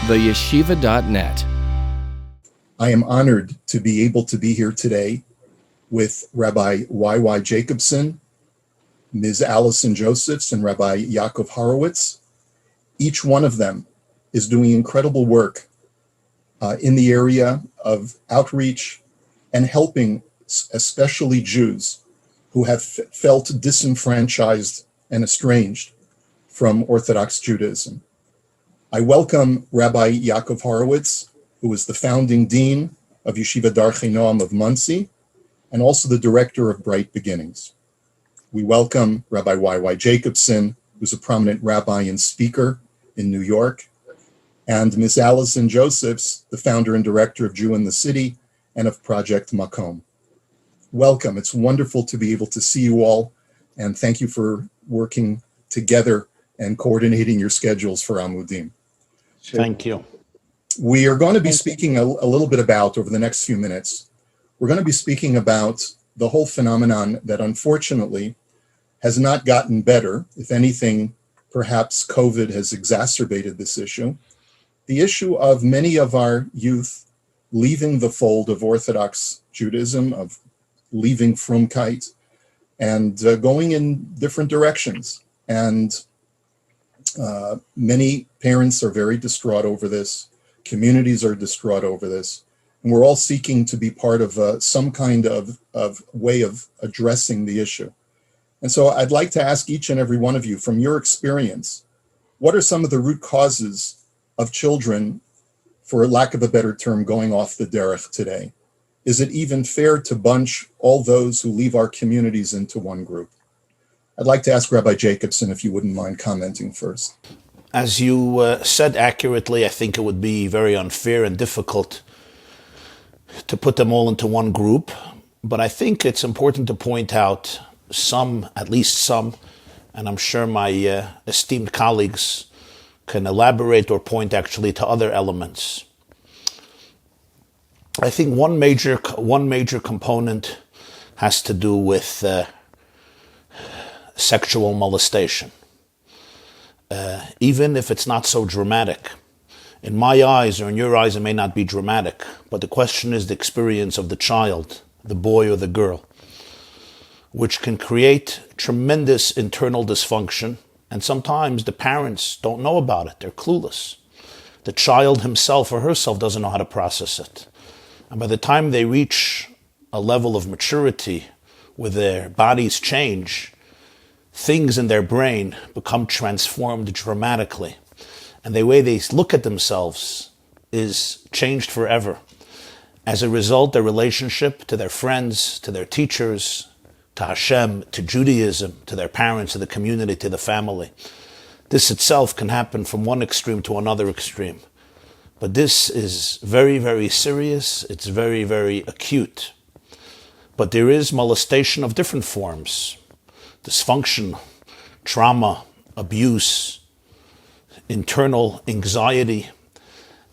theyeshiva.net. I am honored to be able to be here today with Rabbi YY Jacobson, Ms. Allison Josephs, and Rabbi Yaakov Horowitz. Each one of them is doing incredible work in the area of outreach and helping especially Jews who have felt disenfranchised and estranged from Orthodox Judaism. I welcome Rabbi Yaakov Horowitz, who is the founding dean of Yeshiva Darchei Noam of Monsey, and also the director of Bright Beginnings. We welcome Rabbi YY Jacobson, who's a prominent rabbi and speaker in New York, and Ms. Allison Josephs, the founder and director of Jew in the City and of Project Makom. Welcome. It's wonderful to be able to see you all, and thank you for working together and coordinating your schedules for Amudim. Thank you. We are going to be speaking a little bit about, over the next few minutes, we're going to be speaking about the whole phenomenon that unfortunately has not gotten better. If anything, perhaps COVID has exacerbated this issue. The issue of many of our youth leaving the fold of Orthodox Judaism, of leaving Frumkeit, and going in different directions. And many parents are very distraught over this. Communities are distraught over this. And we're all seeking to be part of some kind of way of addressing the issue. And so I'd like to ask each and every one of you, from your experience, what are some of the root causes of children, for lack of a better term, going off the derech today? Is it even fair to bunch all those who leave our communities into one group? I'd like to ask Rabbi Jacobson if you wouldn't mind commenting first. As you said accurately, I think it would be very unfair and difficult to put them all into one group. But I think it's important to point out some, at least some, and I'm sure my esteemed colleagues can elaborate or point actually to other elements. I think one major component has to do with sexual molestation. Even if it's not so dramatic. In my eyes or in your eyes, it may not be dramatic, but the question is the experience of the child, the boy or the girl, which can create tremendous internal dysfunction, and sometimes the parents don't know about it, they're clueless. The child himself or herself doesn't know how to process it. And by the time they reach a level of maturity where their bodies change, things in their brain become transformed dramatically. And the way they look at themselves is changed forever. As a result, their relationship to their friends, to their teachers, to Hashem, to Judaism, to their parents, to the community, to the family. This itself can happen from one extreme to another extreme. But this is very, very serious. It's very, very acute. But there is molestation of different forms. Dysfunction, trauma, abuse, internal anxiety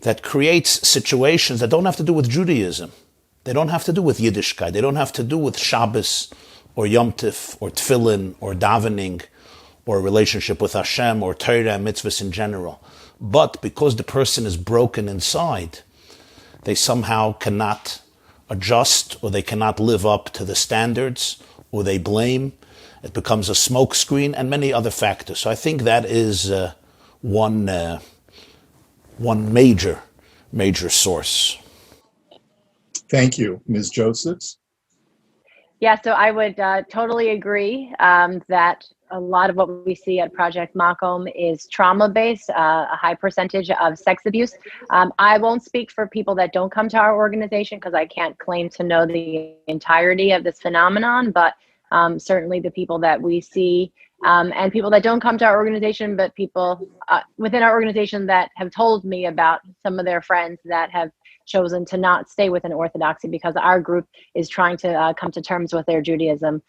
that creates situations that don't have to do with Judaism. They don't have to do with Yiddishkeit. They don't have to do with Shabbos or Yom Tif or Tefillin or davening or a relationship with Hashem or Torah and mitzvahs in general. But because the person is broken inside, they somehow cannot adjust or they cannot live up to the standards, or they blame. It becomes a smokescreen and many other factors. So I think that is one major source. Thank you. Ms. Josephs? Yeah, so I would totally agree that a lot of what we see at Project Makom is trauma-based, a high percentage of sex abuse. I won't speak for people that don't come to our organization because I can't claim to know the entirety of this phenomenon, but certainly the people that we see and people that don't come to our organization, but people within our organization that have told me about some of their friends that have chosen to not stay within Orthodoxy because our group is trying to come to terms with their Judaism.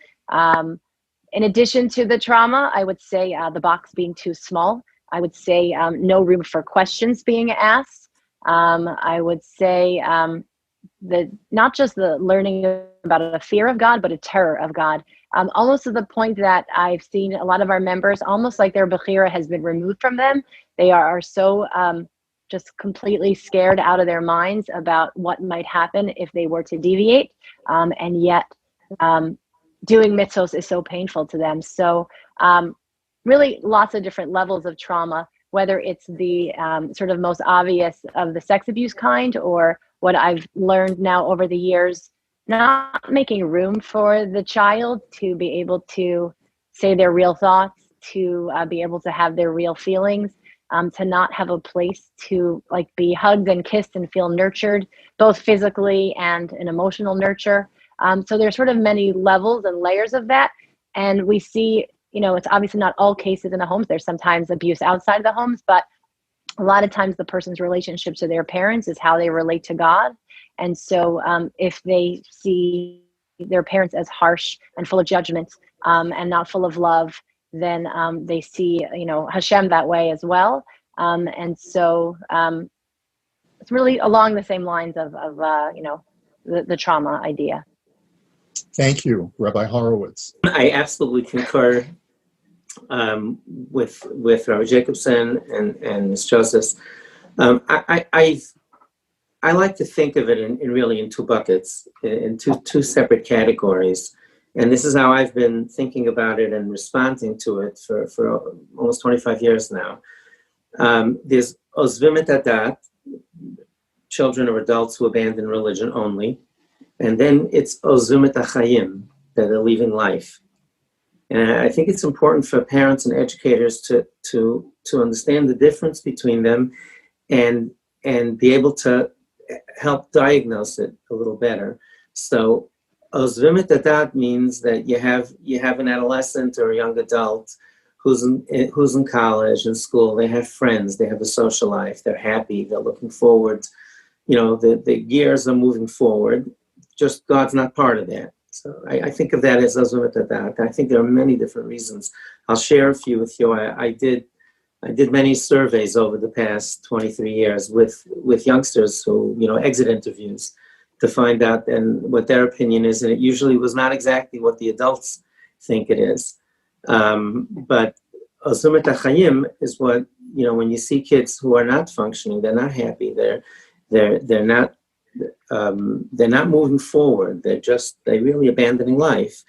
In addition to the trauma, I would say the box being too small. I would say no room for questions being asked. I would say not just the learning about a fear of God, but a terror of God. Almost to the point that I've seen a lot of our members, almost like their Bechira has been removed from them. They are so just completely scared out of their minds about what might happen if they were to deviate. And yet doing mitzvos is so painful to them. So really lots of different levels of trauma, whether it's the sort of most obvious of the sex abuse kind, or what I've learned now over the years, not making room for the child to be able to say their real thoughts, to be able to have their real feelings, to not have a place to like be hugged and kissed and feel nurtured, both physically and an emotional nurture. So there's sort of many levels and layers of that. And we see, you know, it's obviously not all cases in the homes. There's sometimes abuse outside of the homes, but a lot of times the person's relationship to their parents is how they relate to God. And so if they see their parents as harsh and full of judgment and not full of love, then they see, you know, Hashem that way as well. And so it's really along the same lines of you know, the trauma idea. Thank you, Rabbi Horowitz. I absolutely concur with Rabbi Jacobson and Ms. Joseph. I like to think of it in really in two buckets, in two separate categories. And this is how I've been thinking about it and responding to it for almost 25 years now. There's ozvim et hadat, children or adults who abandon religion only. And then it's ozvim et hachayim, that are leaving life. And I think it's important for parents and educators to understand the difference between them and be able to help diagnose it a little better. So ozvim et hadat means that you have an adolescent or a young adult who's in college and school. They have friends, they have a social life, they're happy, they're looking forward. You know, the gears are moving forward. Just God's not part of that. So I think of that as ozvim et hadat. I think there are many different reasons. I'll share a few with you. I did many surveys over the past 23 years with youngsters who, you know, exit interviews to find out and what their opinion is. And it usually was not exactly what the adults think it is. But ozvim et hachayim is what, you know, when you see kids who are not functioning, they're not happy, they're not moving forward. They're really abandoning life.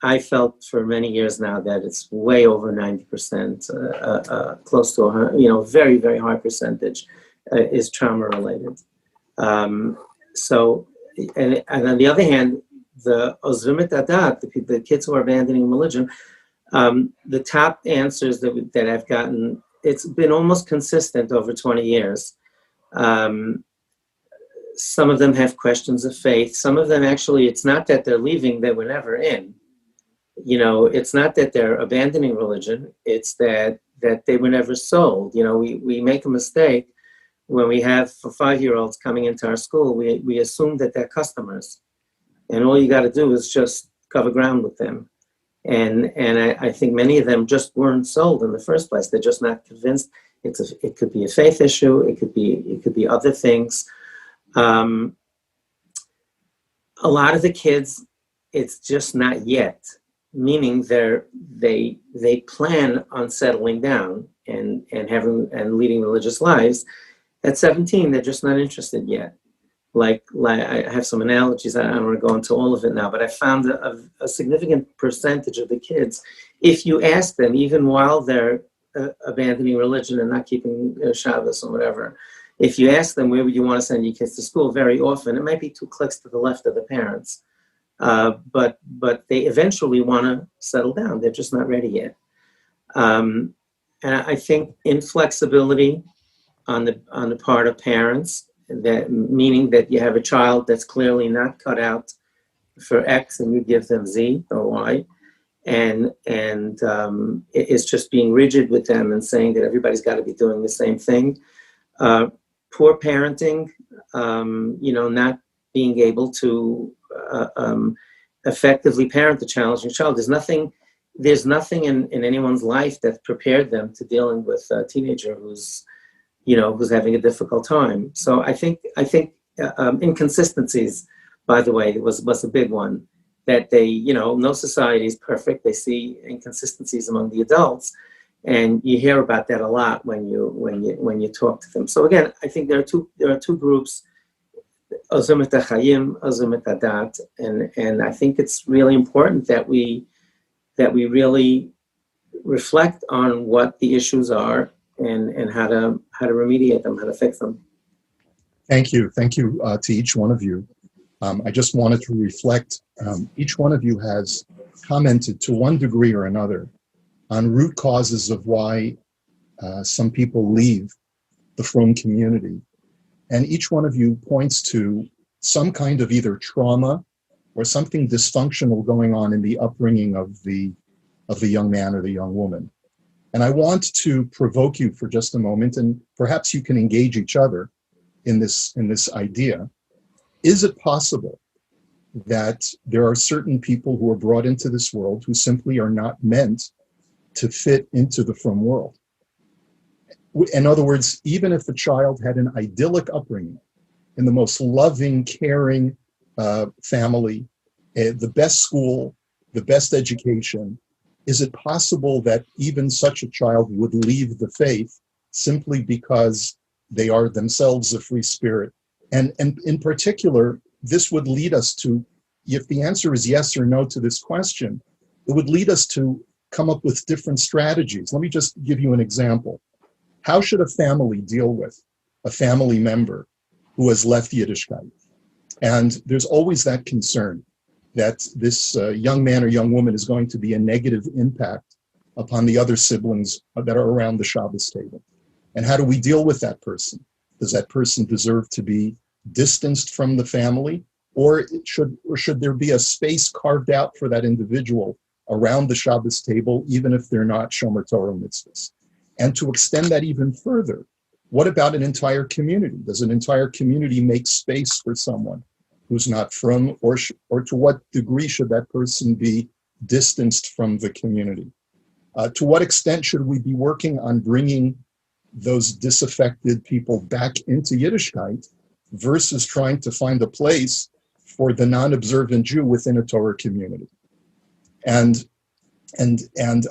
I felt for many years now that it's way over 90%, close to 100, you know, very, very high percentage is trauma related. So, and on the other hand, the ozvim et hadat, the kids who are abandoning religion, the top answers that I've gotten, it's been almost consistent over 20 years. Some of them have questions of faith. Some of them actually, it's not that they're leaving, they were never in. You know, it's not that they're abandoning religion, it's that they were never sold. You know, we make a mistake when we have for 5-year-olds coming into our school, we assume that they're customers. And all you got to do is just cover ground with them. And I think many of them just weren't sold in the first place. They're just not convinced. It could be a faith issue. It could be other things. A lot of the kids, it's just not yet. Meaning they plan on settling down and leading religious lives. At 17, they're just not interested yet. Like I have some analogies. I don't want to go into all of it now, but I found a significant percentage of the kids, if you ask them, even while they're abandoning religion and not keeping Shabbos or whatever, if you ask them where would you want to send your kids to school, very often it might be 2 clicks to the left of the parents. But they eventually want to settle down. They're just not ready yet. And I think inflexibility on the part of parents, that meaning that you have a child that's clearly not cut out for X and you give them Z or Y, and it's just being rigid with them and saying that everybody's got to be doing the same thing. Poor parenting, you know, not being able to effectively parent the challenging child. There's nothing in anyone's life that prepared them to dealing with a teenager who's having a difficult time. So I think inconsistencies, by the way, was a big one. That they, you know, no society is perfect. They see inconsistencies among the adults, And you hear about that a lot when you talk to them. So again, I think there are two groups, Ozom et HaChayim, Ozom et HaDat, and I think it's really important that we really reflect on what the issues are and how to remediate them, how to fix them. Thank you to each one of you. I just wanted to reflect. Each one of you has commented to one degree or another on root causes of why some people leave the frum community. And each one of you points to some kind of either trauma or something dysfunctional going on in the upbringing of the young man or the young woman. And I want to provoke you for just a moment, and perhaps you can engage each other in this idea. Is it possible that there are certain people who are brought into this world who simply are not meant to fit into the frum world? In other words, even if the child had an idyllic upbringing in the most loving, caring family, the best school, the best education, is it possible that even such a child would leave the faith simply because they are themselves a free spirit? And in particular, this would lead us to, if the answer is yes or no to this question, it would lead us to come up with different strategies. Let me just give you an example. How should a family deal with a family member who has left Yiddishkeit? And there's always that concern that this young man or young woman is going to be a negative impact upon the other siblings that are around the Shabbos table. And how do we deal with that person? Does that person deserve to be distanced from the family? Or should there be a space carved out for that individual around the Shabbos table, even if they're not Shomer Torah mitzvahs? And to extend that even further, what about an entire community? Does an entire community make space for someone who's not from, or to what degree should that person be distanced from the community? To what extent should we be working on bringing those disaffected people back into Yiddishkeit versus trying to find a place for the non-observant Jew within a Torah community? And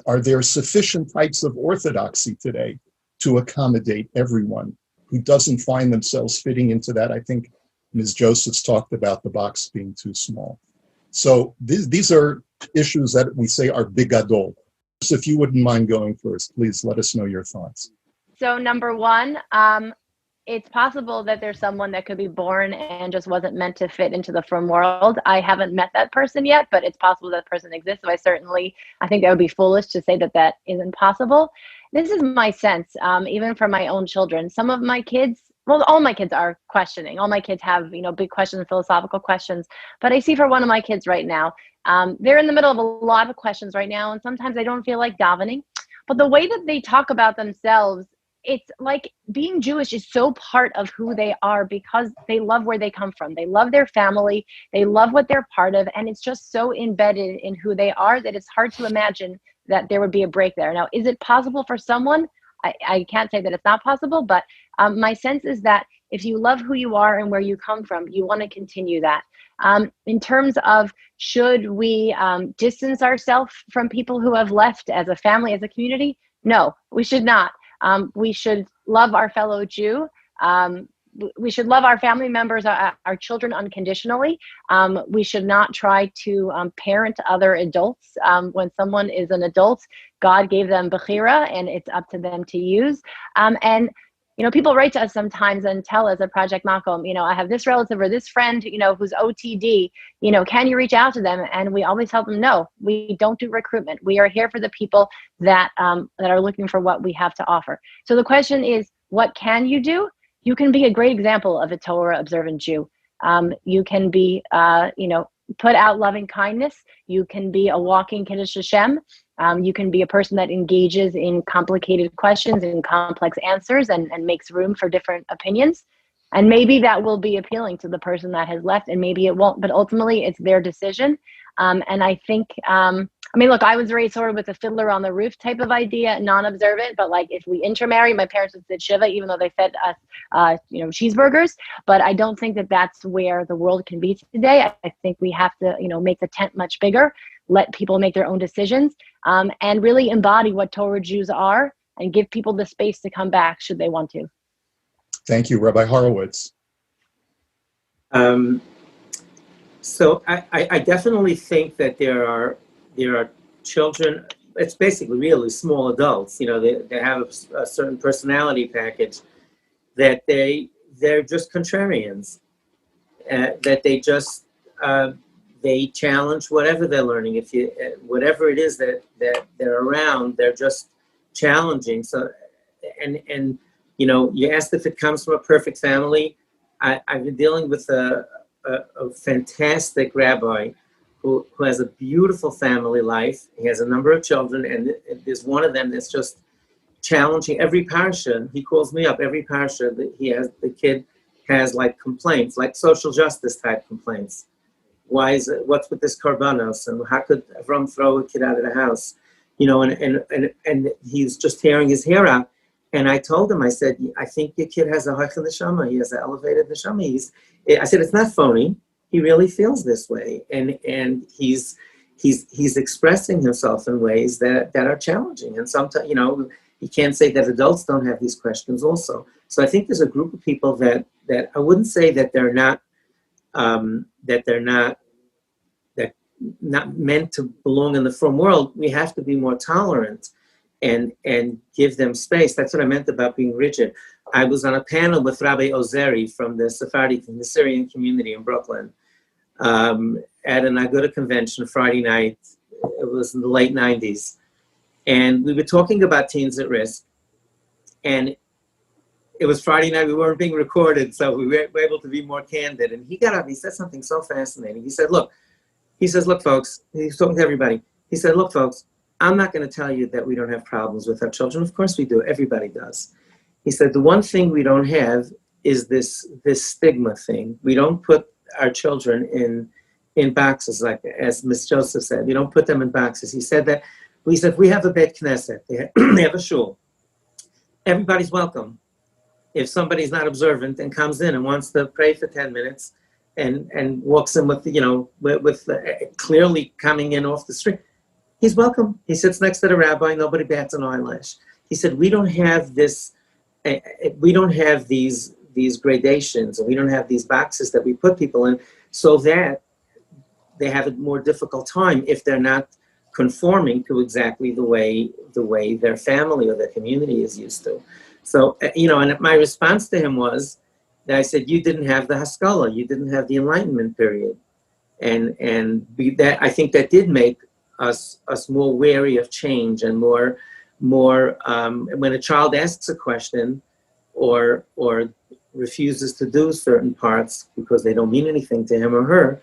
are there sufficient types of orthodoxy today to accommodate everyone who doesn't find themselves fitting into that? I think Ms. Joseph's talked about the box being too small. So these are issues that we say are bigadol. So if you wouldn't mind going first, please let us know your thoughts. So number one, it's possible that there's someone that could be born and just wasn't meant to fit into the frum world. I haven't met that person yet, but it's possible that person exists. So I think that would be foolish to say that that isn't possible. This is my sense, even for my own children. Some of my kids, well, all my kids are questioning. All my kids have, big questions, philosophical questions. But I see for one of my kids right now, they're in the middle of a lot of questions right now. And sometimes I don't feel like davening. But the way that they talk about themselves, it's like being Jewish is so part of who they are because they love where they come from. They love their family. They love what they're part of. And it's just so embedded in who they are that it's hard to imagine that there would be a break there. Now, is it possible for someone? I can't say that it's not possible, but my sense is that if you love who you are and where you come from, you want to continue that. In terms of should we distance ourselves from people who have left as a family, as a community? No, we should not. We should love our fellow Jew. We should love our family members, our children unconditionally. We should not try to parent other adults. When someone is an adult, God gave them bechira, and it's up to them to use. And people write to us sometimes and tell us at Project Makom, I have this relative or this friend, who's OTD, can you reach out to them? And we always tell them, no, we don't do recruitment. We are here for the people that are looking for what we have to offer. So the question is, what can you do? You can be a great example of a Torah observant Jew. You can be, put out loving kindness. You can be a walking Kiddush Hashem. You can be a person that engages in complicated questions and complex answers and makes room for different opinions. And maybe that will be appealing to the person that has left, and maybe it won't, but ultimately it's their decision. And I think I mean, look, I was raised sort of with a fiddler on the roof type of idea, non-observant, but like if we intermarry, my parents would say Shiva, even though they fed us, cheeseburgers. But I don't think that that's where the world can be today. I think we have to, make the tent much bigger, let people make their own decisions, and really embody what Torah Jews are and give people the space to come back should they want to. Thank you, Rabbi Horowitz. So I definitely think that there are children. It's basically really small adults. They have a certain personality package that they're just contrarians. That they challenge whatever they're learning. Whatever it is that they're around, they're just challenging. So and you asked if it comes from a perfect family. I've been dealing with a fantastic rabbi who has a beautiful family life. He has a number of children, and there's one of them that's just challenging every parsha. He calls me up every parsha that the kid has like complaints, like social justice type complaints. What's with this karbanos, and how could Avraham throw a kid out of the house? And he's just tearing his hair out. And I told him, I said, I think your kid has a hachal neshama. He has an elevated neshama. I said, it's not phony. He really feels this way, and he's expressing himself in ways that are challenging. And sometimes, you can't say that adults don't have these questions also. So I think there's a group of people that I wouldn't say that they're not meant to belong in the frum world. We have to be more tolerant and give them space. That's what I meant about being rigid. I was on a panel with Rabbi Ozeri from the Syrian community in Brooklyn, at an Aguda convention Friday night. It was in the late 90s. And we were talking about teens at risk. And it was Friday night, we weren't being recorded, so we were able to be more candid. And he got up, he said something so fascinating. He said, look, folks, he's talking to everybody. He said, look, folks, I'm not going to tell you that we don't have problems with our children. Of course we do. Everybody does. He said, the one thing we don't have is this stigma thing. We don't put our children in boxes, like as Miss Joseph said. We don't put them in boxes. He said that, we said, we have a Bayt Knesset. They have a shul. Everybody's welcome. If somebody's not observant and comes in and wants to pray for 10 minutes and walks in with clearly coming in off the street, he's welcome. He sits next to the rabbi. Nobody bats an eyelash. He said, we don't have this. We don't have these gradations, and we don't have these boxes that we put people in, so that they have a more difficult time if they're not conforming to exactly the way their family or their community is used to. So and my response to him was that I said, you didn't have the Haskalah, you didn't have the Enlightenment period, and that I think that did make us more wary of change and more when a child asks a question or refuses to do certain parts because they don't mean anything to him or her,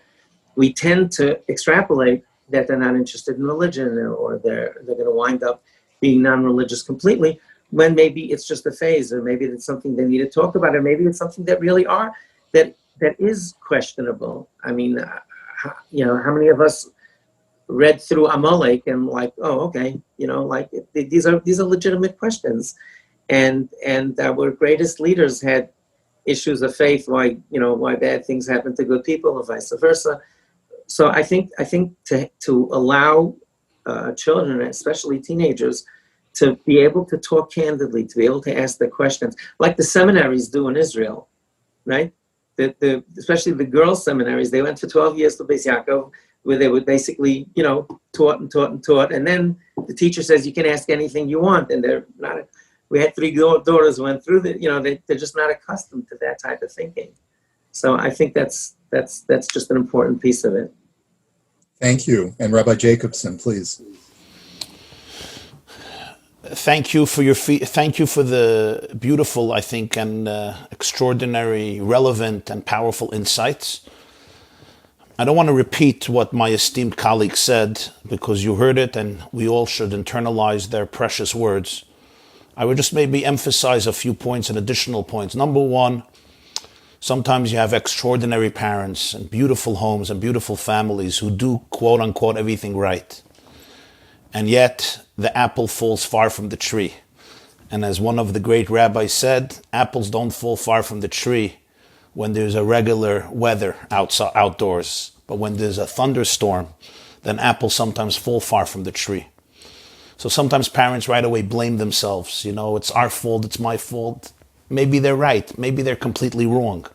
we tend to extrapolate that they're not interested in religion, or they're going to wind up being non-religious completely, when maybe it's just a phase, or maybe it's something they need to talk about, or maybe it's something that really that is questionable. I mean, how many of us read through Amalek and like, oh, okay, these are legitimate questions, and our greatest leaders had issues of faith, why bad things happen to good people, or vice versa. So I think to allow children, especially teenagers, to be able to talk candidly, to be able to ask their questions, like the seminaries do in Israel, right? Especially the girls' seminaries, they went for 12 years to Beis Yaakov, where they would basically, taught, and then the teacher says you can ask anything you want, and they're not. We had 3 daughters who went through they're just not accustomed to that type of thinking. So I think that's just an important piece of it. Thank you. And Rabbi Jacobson, please. Thank you for the beautiful, I think, and extraordinary, relevant, and powerful insights. I don't want to repeat what my esteemed colleague said, because you heard it, and we all should internalize their precious words. I would just maybe emphasize a few points and additional points. Number one, sometimes you have extraordinary parents and beautiful homes and beautiful families who do, quote unquote, everything right. And yet the apple falls far from the tree. And as one of the great rabbis said, apples don't fall far from the tree when there's a regular weather outdoors. But when there's a thunderstorm, then apples sometimes fall far from the tree. So sometimes parents right away blame themselves. It's our fault, it's my fault. Maybe they're right, maybe they're completely wrong.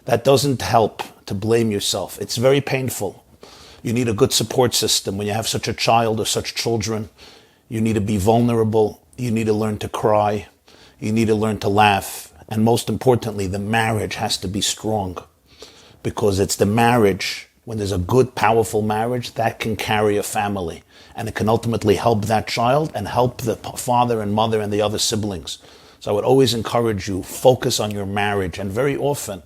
That doesn't help to blame yourself. It's very painful. You need a good support system. When you have such a child or such children, you need to be vulnerable. You need to learn to cry. You need to learn to laugh. And most importantly, the marriage has to be strong. Because it's the marriage, when there's a good, powerful marriage, that can carry a family. And it can ultimately help that child and help the father and mother and the other siblings. So I would always encourage you, focus on your marriage. And very often,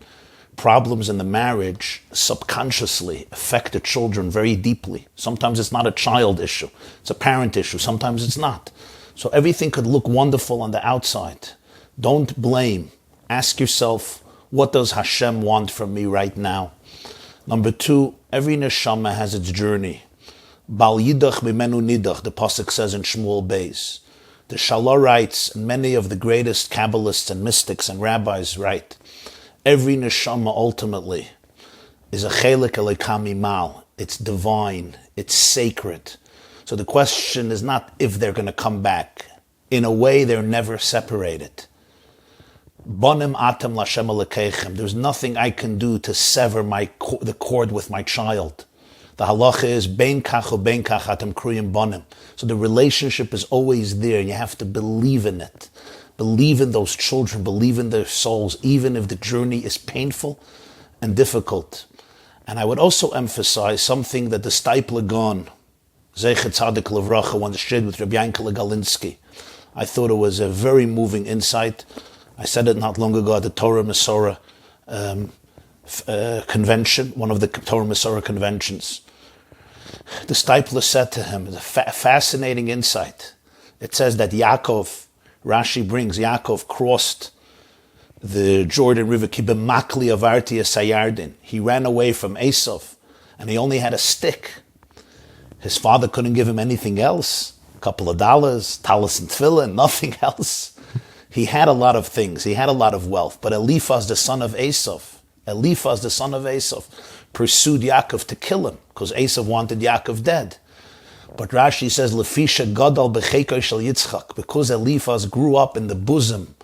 problems in the marriage subconsciously affect the children very deeply. Sometimes it's not a child issue. It's a parent issue. Sometimes it's not. So everything could look wonderful on the outside. Don't blame. Ask yourself, what does Hashem want from me right now? Number 2, every neshama has its journey. Bal yidach b'menu nidach, the pasuk says in Shmuel Beis. The Shalah writes, and many of the greatest Kabbalists and mystics and rabbis write, every neshama ultimately is a chelik elikam imal. It's divine. It's sacred. So the question is not if they're going to come back. In a way, they're never separated. Bonim atem lashem alekeichem. There's nothing I can do to sever the cord with my child. The halacha is bein kach u bein kach atem kruyim bonim. So the relationship is always there. You have to believe in it. Believe in those children. Believe in their souls, even if the journey is painful and difficult. And I would also emphasize something that the Stipler Gon, Zecher Tzadik Levracha, once shared with Rabbi Yankele Galinsky. I thought it was a very moving insight. I said it not long ago at the Torah Masorah convention, one of the Torah Masorah conventions. The Stipler said to him, it's a fascinating insight. It says that Yaakov, Rashi brings, Yaakov crossed the Jordan River, Kibemakli Avarti Sayardin. He ran away from Esav, and he only had a stick. His father couldn't give him anything else. A couple of dollars, talis and tefillin, nothing else. He had a lot of things. He had a lot of wealth. But Eliphaz, the son of Esav, pursued Yaakov to kill him because Esav wanted Yaakov dead. But Rashi says, Lefisha Gadal B'cheikoi Shel Yitzchak, because Eliphaz grew up in the bosom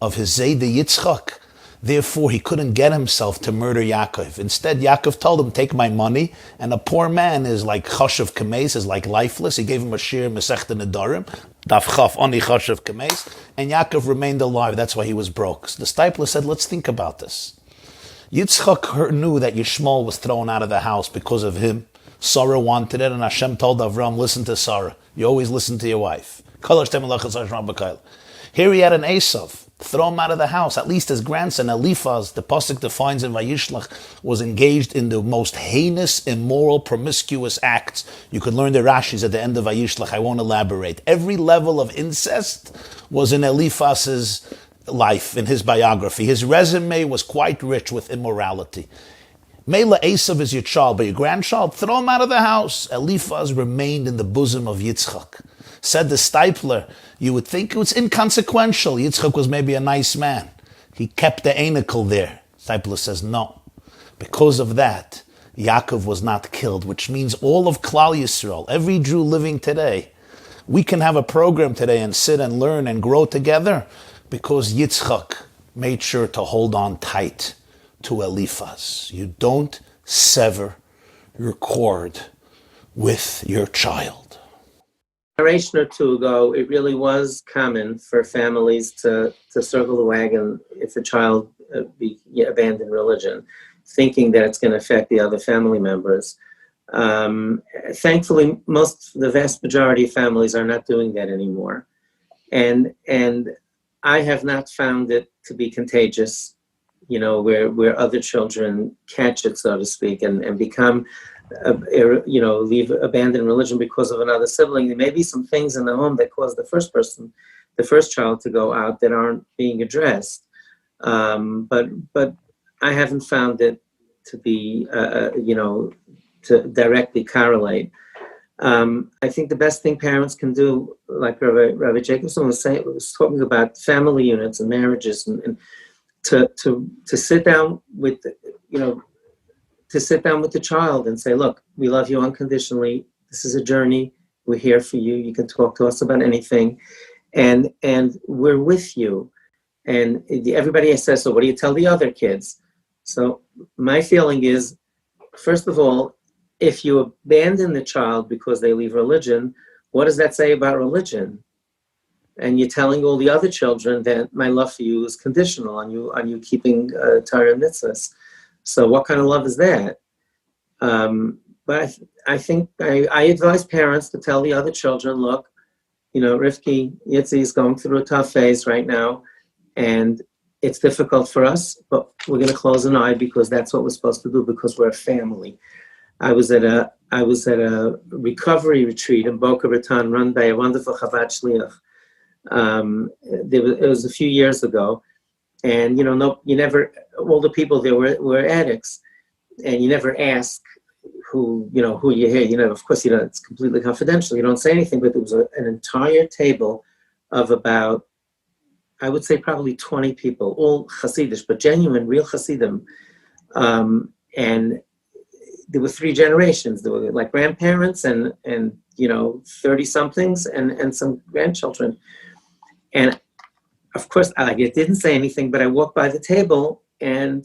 of his Zayde Yitzchak, therefore he couldn't get himself to murder Yaakov. Instead, Yaakov told him, take my money, and a poor man is like Chashav Kameis, is like lifeless. He gave him a shir Masechta Nedarim, Daf Chaf Ani Chashav Kameis, and Yaakov remained alive. That's why he was broke. So the Stipler said, let's think about this. Yitzchak knew that Yishmael was thrown out of the house because of him. Sarah wanted it, and Hashem told Avraham, listen to Sarah. You always listen to your wife. Here he had an Esav. Throw him out of the house. At least his grandson, Eliphaz, the pasuk defines in Vayishlach, was engaged in the most heinous, immoral, promiscuous acts. You could learn the Rashis at the end of Vayishlach. I won't elaborate. Every level of incest was in Eliphaz's life, in his biography. His resume was quite rich with immorality. Mela Esav is your child, but your grandchild, throw him out of the house. Eliphaz remained in the bosom of Yitzchak. Said the Stipler, you would think it was inconsequential. Yitzchak was maybe a nice man. He kept the anacle there. Stipler says no. Because of that, Yaakov was not killed, which means all of Klal Yisrael, every Jew living today, we can have a program today and sit and learn and grow together because Yitzchak made sure to hold on tight to Eliphaz. You don't sever your cord with your child. A generation or two ago, it really was common for families to circle the wagon if a child abandoned religion, thinking that it's going to affect the other family members. Thankfully, the vast majority of families are not doing that anymore. And I have not found it to be contagious, where other children catch it, so to speak, and become, abandon religion because of another sibling. There may be some things in the home that cause the first child to go out that aren't being addressed. But I haven't found it to be, to directly correlate. I think the best thing parents can do, like Rabbi Jacobson was saying, was talking about family units and marriages, and to sit down with, to sit down with the child and say, look, we love you unconditionally. This is a journey. We're here for you. You can talk to us about anything, and we're with you. And everybody says, so what do you tell the other kids? So my feeling is, first of all, if you abandon the child because they leave religion, what does that say about religion? And you're telling all the other children that my love for you is conditional on you keeping Torah and mitzvahs. So what kind of love is that? But I think I advise parents to tell the other children, look, Rivki, Yitzi is going through a tough phase right now, and it's difficult for us, but we're going to close an eye because that's what we're supposed to do, because we're a family. I was at a recovery retreat in Boca Raton run by a wonderful Chabad Shliach. It was a few years ago, and you never, all the people there were addicts, and you never ask who you hear. Of course, it's completely confidential. You don't say anything, but there was an entire table of about, I would say probably 20 people, all Hasidish, but genuine, real Hasidim, and there were 3 generations. There were like grandparents and 30-somethings and some grandchildren. And of course, I didn't say anything, but I walked by the table, and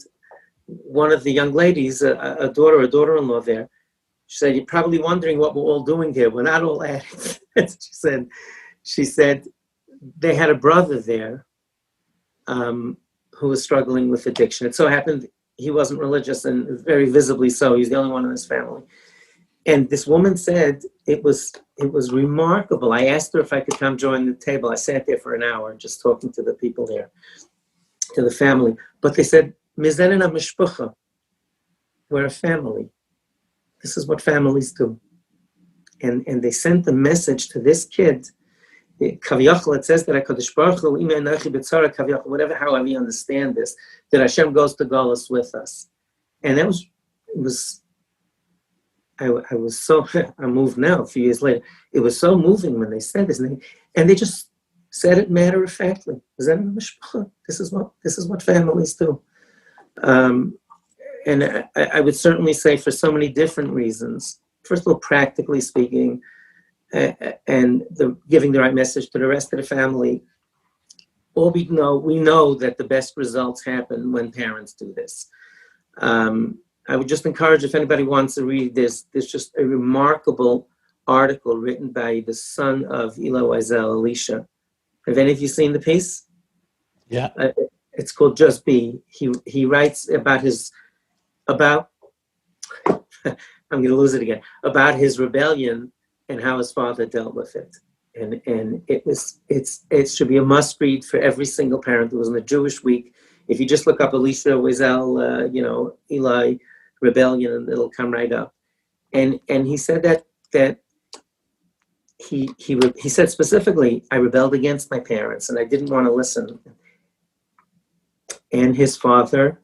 one of the young ladies, a daughter-in-law there, she said, you're probably wondering what we're all doing here. We're not all addicts. she said they had a brother there who was struggling with addiction. It so happened he wasn't religious, and very visibly so. He's the only one in his family. And this woman said it was remarkable. I asked her if I could come join the table. I sat there for an hour just talking to the people there, to the family. But they said, Mizenena mishpucha, we're a family. This is what families do. And they sent the message to this kid. Kaviyachal, it says that HaKadosh Baruch Hu, kaviyachal, whatever, however you understand this, that Hashem goes to Golus with us. And that was I was so, I'm moved now a few years later. It was so moving when they said this, and they just said it matter-of-factly. This is what families do. And I would certainly say for so many different reasons. First of all, practically speaking, and giving the right message to the rest of the family. All we know that the best results happen when parents do this. I would just encourage, if anybody wants to read this, there's just a remarkable article written by the son of Eli Wiesel, Elisha. Have any of you seen the piece? Yeah. It's called Just Be. He writes about I'm going to lose it again, about his rebellion and how his father dealt with it. And it should be a must read for every single parent. It was in the Jewish Week. If you just look up Elisha Wiesel, Eli rebellion, and it'll come right up. And he said that he said specifically, I rebelled against my parents and I didn't want to listen. And his father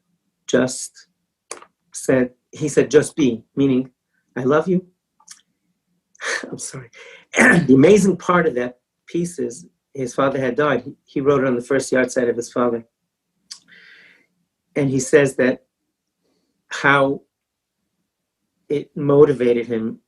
just said, just be, meaning, I love you. I'm sorry. The amazing part of that piece is his father had died. He wrote it on the first yard side of his father. And he says that how it motivated him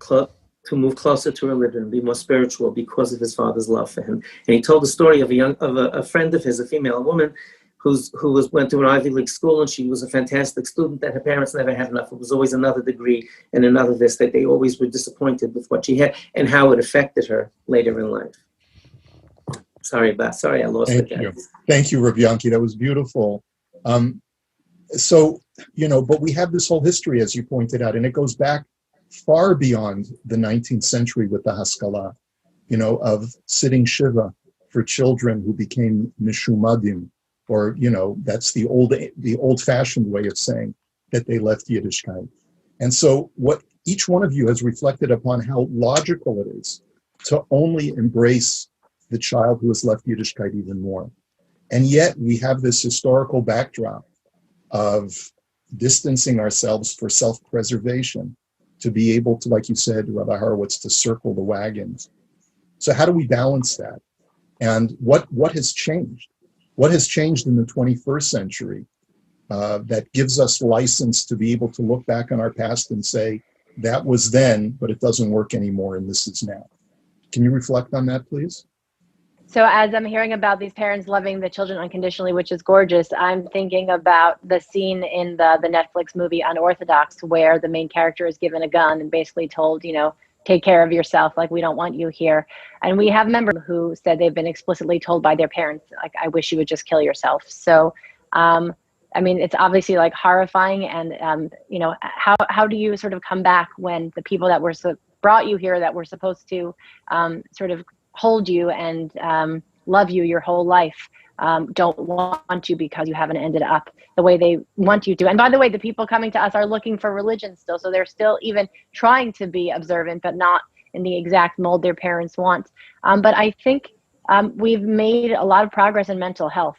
to move closer to religion, be more spiritual because of his father's love for him. And he told the story of a friend of his, a female, a woman, who went to an Ivy League school, and she was a fantastic student, that her parents never had enough. It was always another degree and another this, that they always were disappointed with what she had and how it affected her later in life. Sorry, I lost it again. Thank you, Rabbi Yanki. That was beautiful. But we have this whole history, as you pointed out, and it goes back far beyond the 19th century with the Haskalah, of sitting Shiva for children who became Nishumadim, or, that's the old-fashioned way of saying that they left Yiddishkeit. And so what each one of you has reflected upon how logical it is to only embrace the child who has left Yiddishkeit even more. And yet we have this historical backdrop of distancing ourselves for self-preservation to be able to, like you said, Rabbi Horowitz, to circle the wagons. So how do we balance that? And what has changed? What has changed in the 21st century that gives us license to be able to look back on our past and say, that was then, but it doesn't work anymore, and this is now? Can you reflect on that, please? So as I'm hearing about these parents loving the children unconditionally, which is gorgeous, I'm thinking about the scene in the Netflix movie Unorthodox, where the main character is given a gun and basically told, take care of yourself, like, we don't want you here. And we have members who said they've been explicitly told by their parents, like, I wish you would just kill yourself. So, it's obviously like horrifying. And, how do you sort of come back when the people that brought you here, that were supposed to sort of hold you and love you your whole life, don't want you because you haven't ended up the way they want you to. And by the way, the people coming to us are looking for religion still. So they're still even trying to be observant, but not in the exact mold their parents want. But I think we've made a lot of progress in mental health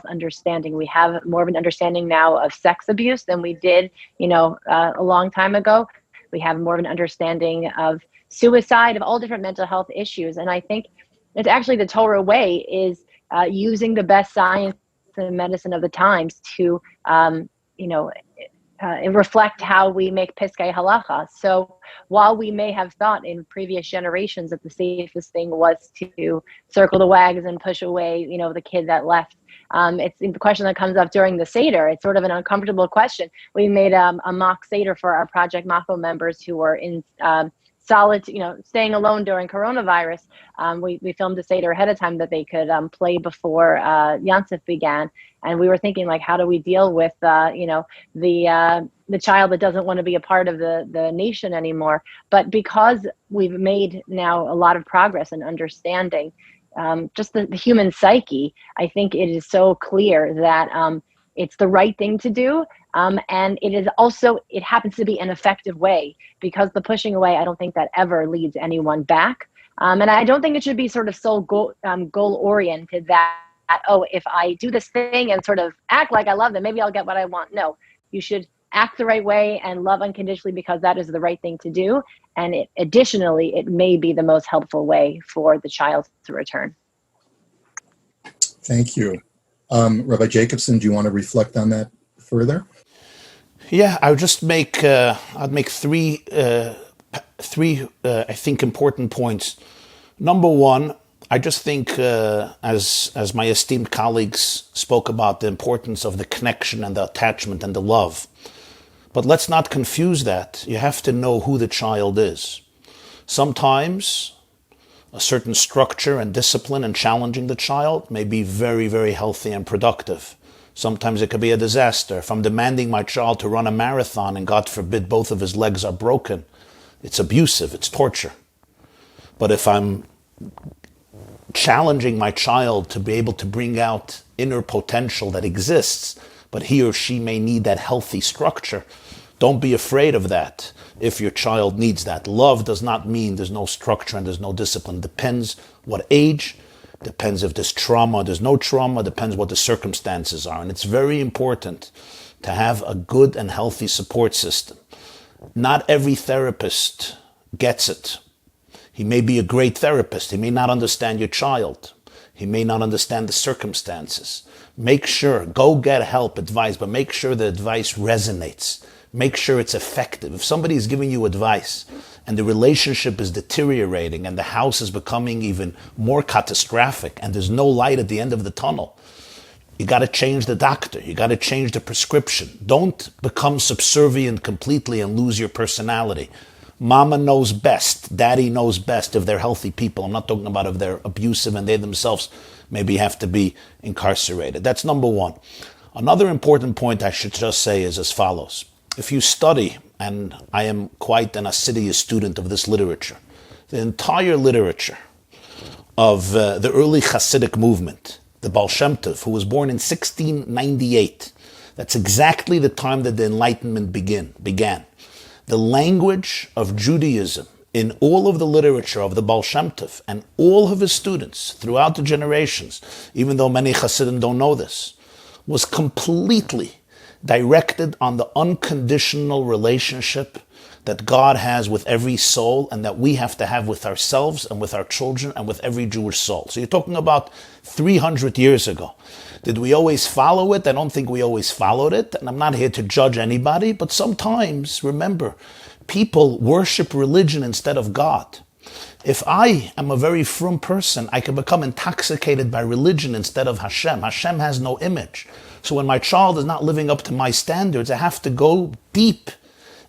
understanding. We have more of an understanding now of sex abuse than we did, a long time ago. We have more of an understanding of suicide, of all different mental health issues. And I think it's actually the Torah way is using the best science and medicine of the times to, reflect how we make piskei halacha. So while we may have thought in previous generations that the safest thing was to circle the wagons and push away, the kid that left, it's the question that comes up during the Seder. It's sort of an uncomfortable question. We made a mock Seder for our Project Mako members who were in staying alone during coronavirus. We filmed a Seder ahead of time that they could play before Yoseph began. And we were thinking, like, how do we deal with, the child that doesn't want to be a part of the nation anymore? But because we've made now a lot of progress in understanding just the human psyche, I think it is so clear that it's the right thing to do. And it happens to be an effective way, because the pushing away, I don't think that ever leads anyone back. And I don't think it should be sort of so goal oriented that, if I do this thing and sort of act like I love them, maybe I'll get what I want. No, you should act the right way and love unconditionally, because that is the right thing to do. And additionally, it may be the most helpful way for the child to return. Thank you. Rabbi Jacobson, do you want to reflect on that further? Yeah, I would just make three I think important points. Number one, I just think as my esteemed colleagues spoke about the importance of the connection and the attachment and the love. But let's not confuse that. You have to know who the child is. Sometimes a certain structure and discipline and challenging the child may be very, very healthy and productive. Sometimes it could be a disaster. If I'm demanding my child to run a marathon and, God forbid, both of his legs are broken, it's abusive, it's torture. But if I'm challenging my child to be able to bring out inner potential that exists, but he or she may need that healthy structure, don't be afraid of that if your child needs that. Love does not mean there's no structure and there's no discipline. Depends what age, depends if there's trauma or there's no trauma, depends what the circumstances are. And it's very important to have a good and healthy support system. Not every therapist gets it. He may be a great therapist. He may not understand your child. He may not understand the circumstances. Make sure, go get help, advice, but make sure the advice resonates. Make sure it's effective. If somebody is giving you advice and the relationship is deteriorating and the house is becoming even more catastrophic and there's no light at the end of the tunnel, you got to change the doctor. You got to change the prescription. Don't become subservient completely and lose your personality. Mama knows best. Daddy knows best if they're healthy people. I'm not talking about if they're abusive and they themselves maybe have to be incarcerated. That's number one. Another important point I should just say is as follows. If you study, and I am quite an assiduous student of this literature, the entire literature of the early Hasidic movement, the Baal Shem Tov, who was born in 1698, that's exactly the time that the Enlightenment began. The language of Judaism in all of the literature of the Baal Shem Tov and all of his students throughout the generations, even though many Hasidim don't know this, was completely directed on the unconditional relationship that God has with every soul and that we have to have with ourselves and with our children and with every Jewish soul. So you're talking about 300 years ago. Did we always follow it? I don't think we always followed it. And I'm not here to judge anybody, but sometimes, remember, people worship religion instead of God. If I am a very frum person, I can become intoxicated by religion instead of Hashem. Hashem has no image. So when my child is not living up to my standards, I have to go deep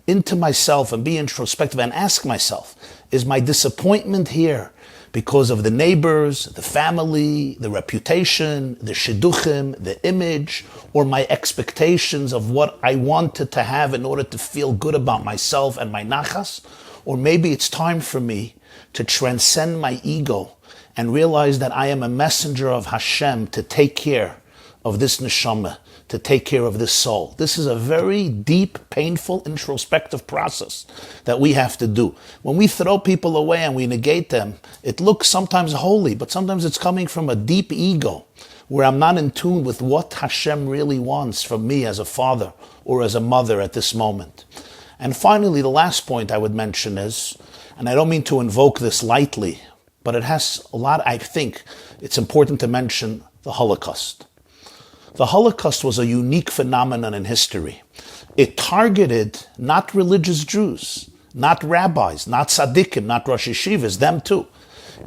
into myself and be introspective and ask myself, is my disappointment here because of the neighbors, the family, the reputation, the shidduchim, the image, or my expectations of what I wanted to have in order to feel good about myself and my nachas? Or maybe it's time for me to transcend my ego and realize that I am a messenger of Hashem to take care of this neshama, to take care of this soul. This is a very deep, painful, introspective process that we have to do. When we throw people away and we negate them, it looks sometimes holy, but sometimes it's coming from a deep ego where I'm not in tune with what Hashem really wants from me as a father or as a mother at this moment. And finally, the last point I would mention is, and I don't mean to invoke this lightly, but it has a lot, I think it's important to mention the Holocaust. The Holocaust was a unique phenomenon in history. It targeted not religious Jews, not rabbis, not tzaddikim, not Rosh Yeshivas, them too.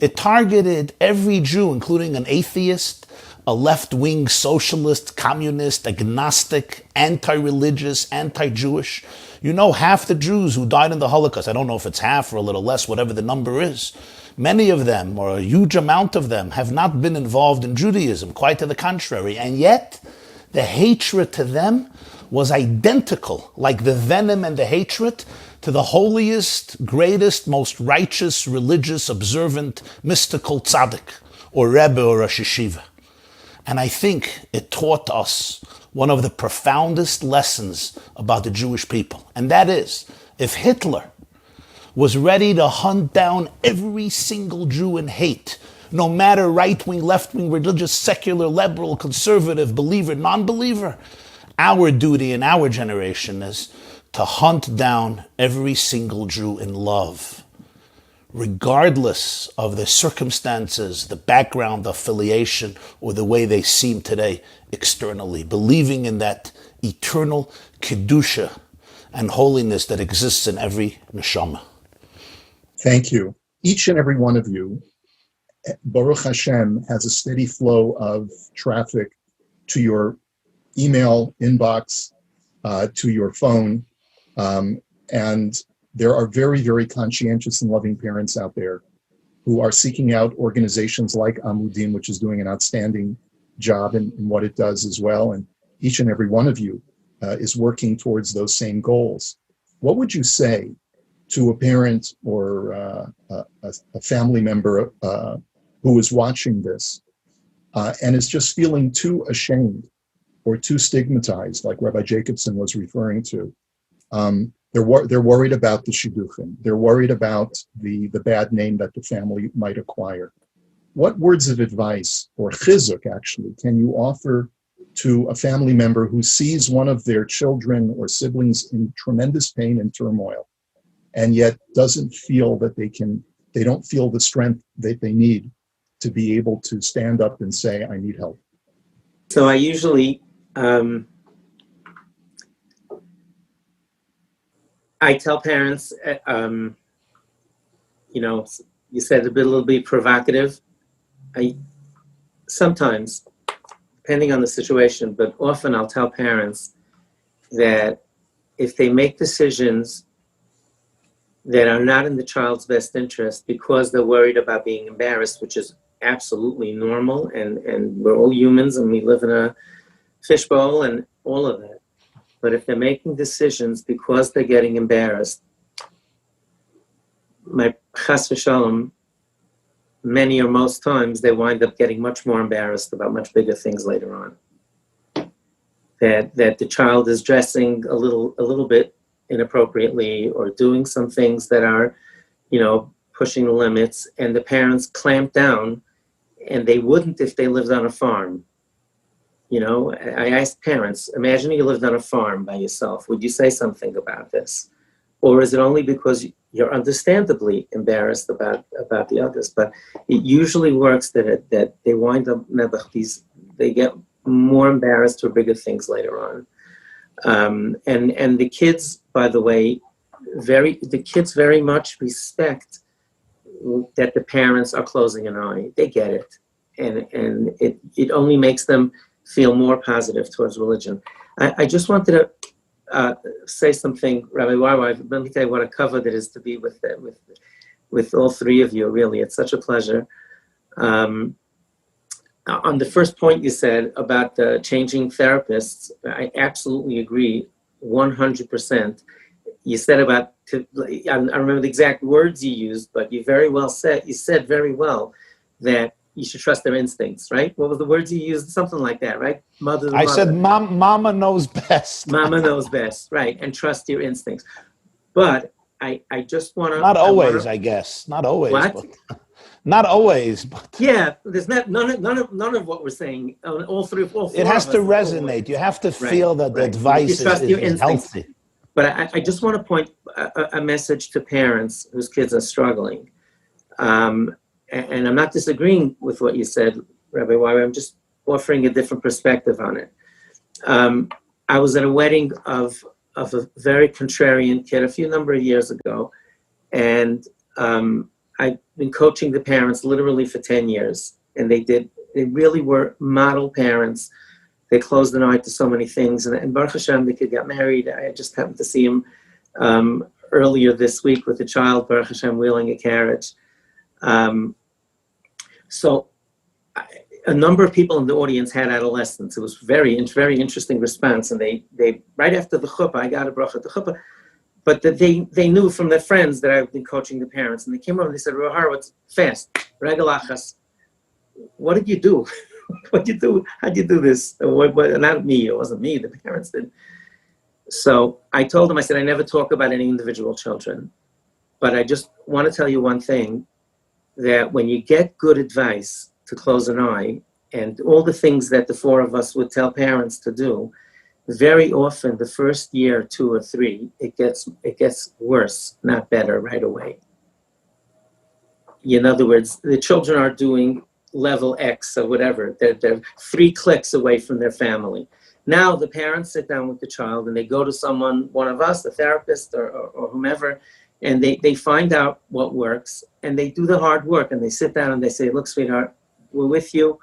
It targeted every Jew, including an atheist, a left-wing socialist, communist, agnostic, anti-religious, anti-Jewish. You know, half the Jews who died in the Holocaust, I don't know if it's half or a little less, whatever the number is, many of them, or a huge amount of them, have not been involved in Judaism, quite to the contrary. And yet, the hatred to them was identical, like the venom and the hatred to the holiest, greatest, most righteous, religious, observant, mystical tzaddik, or rebbe, or Rosh Yeshiva. And I think it taught us one of the profoundest lessons about the Jewish people. And that is, if Hitler was ready to hunt down every single Jew in hate, no matter right-wing, left-wing, religious, secular, liberal, conservative, believer, non-believer, our duty in our generation is to hunt down every single Jew in love, regardless of the circumstances, the background, the affiliation, or the way they seem today externally, believing in that eternal kedusha and holiness that exists in every neshama. Thank you. Each and every one of you, Baruch Hashem, has a steady flow of traffic to your email inbox, to your phone, and there are very, very conscientious and loving parents out there who are seeking out organizations like Amudim, which is doing an outstanding job in what it does as well. And each and every one of you is working towards those same goals. What would you say to a parent or a family member who is watching this and is just feeling too ashamed or too stigmatized, like Rabbi Jacobson was referring to? They're worried about the shidduchim. They're worried about the bad name that the family might acquire. What words of advice, or chizuk actually, can you offer to a family member who sees one of their children or siblings in tremendous pain and turmoil, and yet doesn't feel that they don't feel the strength that they need to be able to stand up and say, I need help? So I usually, I tell parents, you said a little bit provocative. Sometimes, depending on the situation, but often I'll tell parents that if they make decisions that are not in the child's best interest because they're worried about being embarrassed, which is absolutely normal, and we're all humans and we live in a fishbowl and all of that. But if they're making decisions because they're getting embarrassed, my chas v'shalom, many or most times they wind up getting much more embarrassed about much bigger things later on. That the child is dressing a little bit inappropriately or doing some things that are, pushing the limits, and the parents clamp down, and they wouldn't if they lived on a farm. I asked parents, imagine you lived on a farm by yourself. Would you say something about this? Or is it only because you're understandably embarrassed about the others? But it usually works that they wind up, they get more embarrassed for bigger things later on. And the kids, by the way, very much respect that the parents are closing an eye. They get it. And it only makes them feel more positive towards religion. I just wanted to say something, Rabbi YY. Let me tell you what a cover that is to be with all three of you. Really, it's such a pleasure. On the first point you said about the changing therapists, I absolutely agree, 100%. You said about, I remember the exact words you used, but you said very well that you should trust their instincts, right? What was the words you used? Something like that, right? I said, Mama knows best. Mama knows best, right? And trust your instincts. But I just want to... Not always, I guess. Not always. What? But, not always, but... Yeah, there's none of what we're saying. All four it has of to us, resonate. You have to feel that the advice is healthy. But I just want to point a message to parents whose kids are struggling. And I'm not disagreeing with what you said, Rabbi YY. I'm just offering a different perspective on it. I was at a wedding of a very contrarian kid a number of years ago, and I've been coaching the parents literally for 10 years, and they really were model parents. They closed an eye to so many things, and Baruch Hashem, the kid got married. I just happened to see him earlier this week with a child, Baruch Hashem, wheeling a carriage. So a number of people in the audience had adolescents. It was very interesting response. And they right after the chuppah, I got a bracha at the chuppah, but that they knew from their friends that I've been coaching the parents. And they came over and they said, Rabbi Horowitz, fast, regalachas. What did you do? What did you do? How'd you do this? Not me, it wasn't me, the parents did. So I told them, I said, I never talk about any individual children, but I just want to tell you one thing, that when you get good advice to close an eye and all the things that the four of us would tell parents to do, very often the first year, 2 or 3, it gets worse, not better right away. In other words, the children are doing level X or whatever. They're 3 clicks away from their family. Now the parents sit down with the child and they go to someone, one of us, a therapist or whomever, and they find out what works, and they do the hard work, and they sit down and they say, look, sweetheart, we're with you.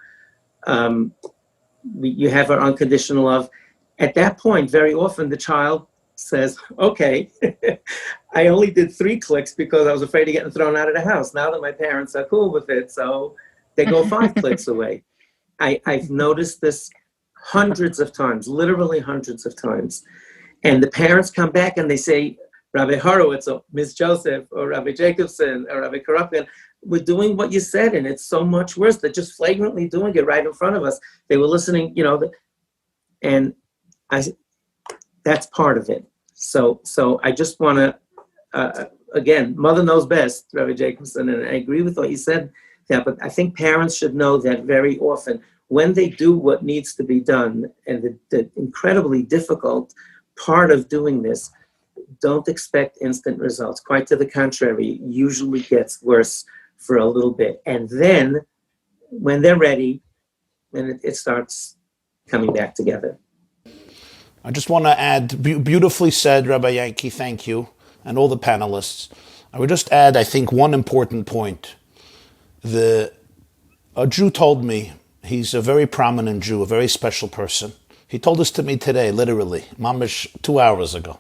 You have our unconditional love. At that point, very often the child says, okay, I only did 3 clicks because I was afraid of getting thrown out of the house. Now that my parents are cool with it, so they go 5 clicks away. I've noticed this hundreds of times, literally hundreds of times. And the parents come back and they say, Rabbi Horowitz or Ms. Joseph or Rabbi Jacobson or Rabbi Korobkin, we're doing what you said, and it's so much worse. They're just flagrantly doing it right in front of us. They were listening, and that's part of it. So I just want to, again, mother knows best, Rabbi Jacobson, and I agree with what you said there, but I think parents should know that very often when they do what needs to be done, and the incredibly difficult part of doing this, don't expect instant results. Quite to the contrary, usually gets worse for a little bit. And then when they're ready, then it starts coming back together. I just want to add, beautifully said, Rabbi Yankee, thank you, and all the panelists. I would just add, I think, one important point. A Jew told me, he's a very prominent Jew, a very special person. He told this to me today, literally, mamish 2 hours ago.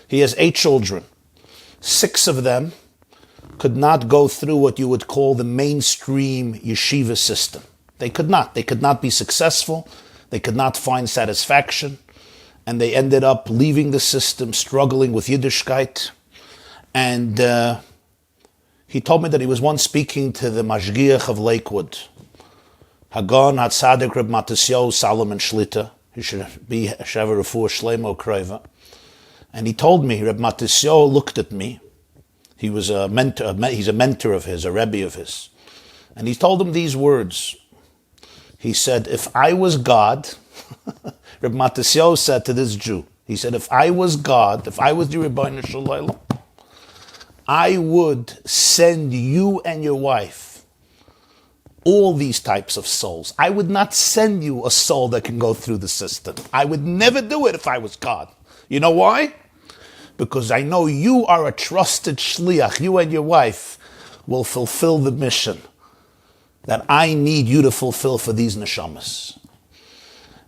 He has 8 children. 6 of them could not go through what you would call the mainstream yeshiva system. They could not. They could not be successful. They could not find satisfaction. And they ended up leaving the system, struggling with Yiddishkeit. And he told me that he was once speaking to the Mashgiach of Lakewood, Hagon HaTzadik Reb Matisyahu Solomon Shlita. He should be Shever Refuah Shleimo Kreva. And he told me, Reb Matisyahu looked at me. He was a mentor. He's a mentor of his, a rebbe of his. And he told him these words. He said, if I was God, Reb Matisyahu said to this Jew, he said, if I was God, if I was the Rebbeinu Shalom, I would send you and your wife all these types of souls. I would not send you a soul that can go through the system. I would never do it if I was God. You know why? Because I know you are a trusted shliach. You and your wife will fulfill the mission that I need you to fulfill for these neshamas.